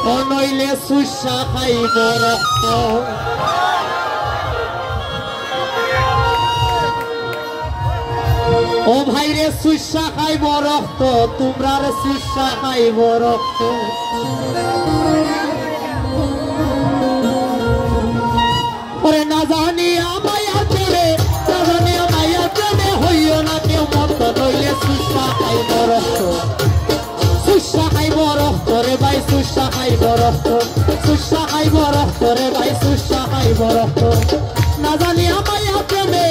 ও নইলে সুসা খাইব রক্ত ও ভাই রে সুসা খাইব রক্ত তোমরা রে সুসা খাইব রক্ত ওরে না জানি মায়া প্রেমে না জানি মায়া প্রেমে হইও না কেউ মত নইলে সুসা খাইব রক্ত সুসা খাইব রক্ত রে ভাই সুসা খাইব রক্ত সুসা খাইব রক্ত রে ভাই সুসা খাইব রক্ত না জানি মায়া প্রেমে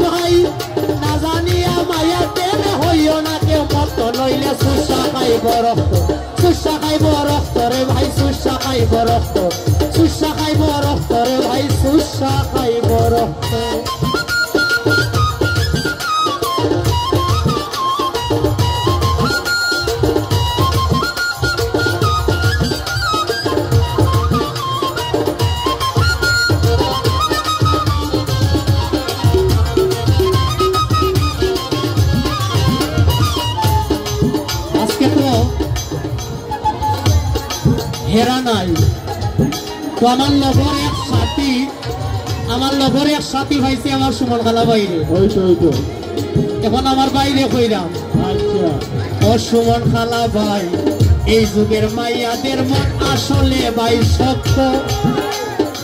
ভাই না জানি মায়া প্রেমে হইও না কেউ মত নইলে সুসা খাইব রক্ত সুসা খাইব রক্ত রে ভাই সুসা খাইব রক্ত সুসা খাইব রক্ত রে ভাই সুসা খাইব রক্ত হেরা নাই তো আমার লগর এক সাথী ভাইছে আমার সুমন খালা বাইরে এখন আমার বাইরে কইরাম ও সুমন খালা ভাই এই যুগের মাইয়াদের মন আসলে ভাই সত্য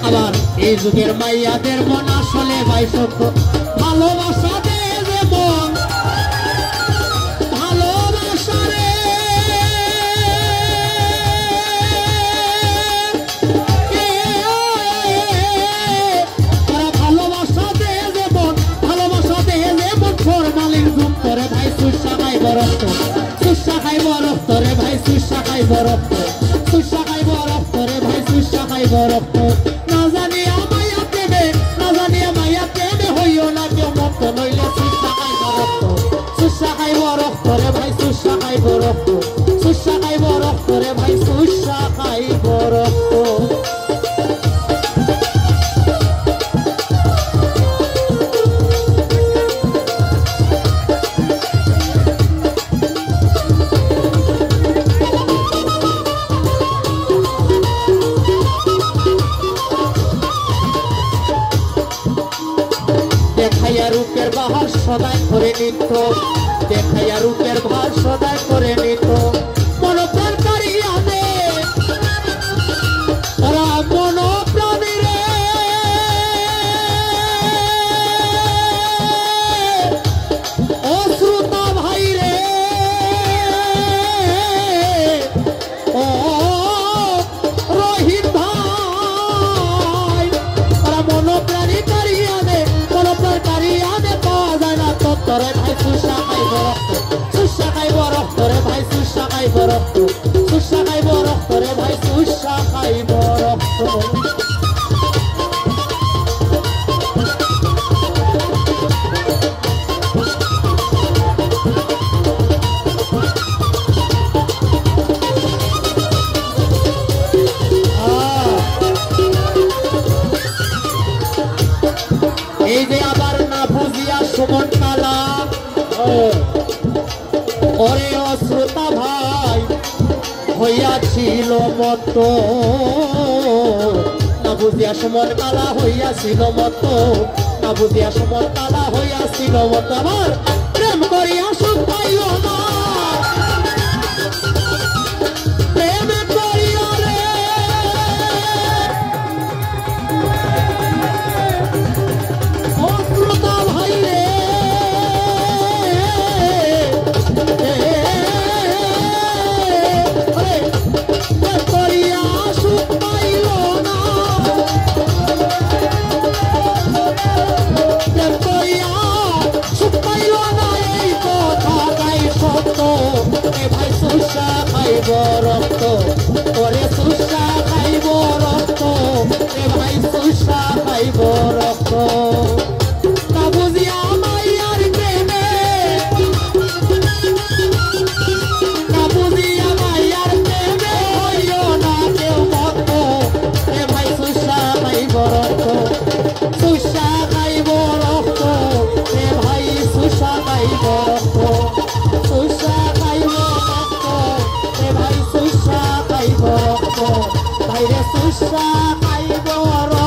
আবার এই যুগের মাইয়াদের মন আসলে ভাই সত্য ভালোবাসা দে যে মন ভালোবাসা রে সুসা খাইব রক্ত সুসা খাইব রক্ত রে ভাই সুসা খাইব রক্ত সুসা খাইব রক্ত রে ভাই সুসা খাইব রক্ত না জানি মায়া প্রেমে না জানি মায়া প্রেমে হইও না কেউ মত নইলে সুসা খাইব রক্ত সুসা খাইব রক্ত রে ভাই সুসা খাইব রক্ত সুসা খাইব রক্ত রে ভাই সুসা খাইব রক্ত দেখাইয়া রূপের বাহার সদাই করে নিত দেখাইয়া রূপের বাহার সদাই করে নিত মনোপ্রাণ কারিয়া দে ওরা মনোপ্রাণী রে ও শ্রোতা ভাই রে ও রহিত ভাই ওরা মনোপ্রাণী কারিয়া দে তোরে ভাই সুসা খাইব রক্ত সুসা খাইব রক্ত রে ভাই সুসা খাইব রক্ত সুসা খাইব রক্ত রে ভাই সুসা খাইব রক্ত এই যে আবার না বুঝিয়া সুমন কালা ওরে অশ্রোতা ভাই হইয়াছিল মত না বুঝিয়া সুমন কালা হইয়াছিল মত না বুঝিয়া সুমন কালা হইয়াছিল মত আমার প্রেম করিয়া সুখ পাইল না প্রেম করিয়া রে অশ্রোতা ভাই রে সুসা খাইব রক্ত ওরে সুসা খাইব রক্ত এ ভাই সুসা খাইব রক্ত না বুঝিয়া মাইয়ার প্রেমে না বুঝিয়া মাইয়ার প্রেমে হইও না কেউ মত এ ভাই সুসা খাইব রক্ত সুসা খাইব রক্ত এ ভাই সুসা খাইব রক্ত সুসা খাইব রক্ত এ ভাই সুসা খাইব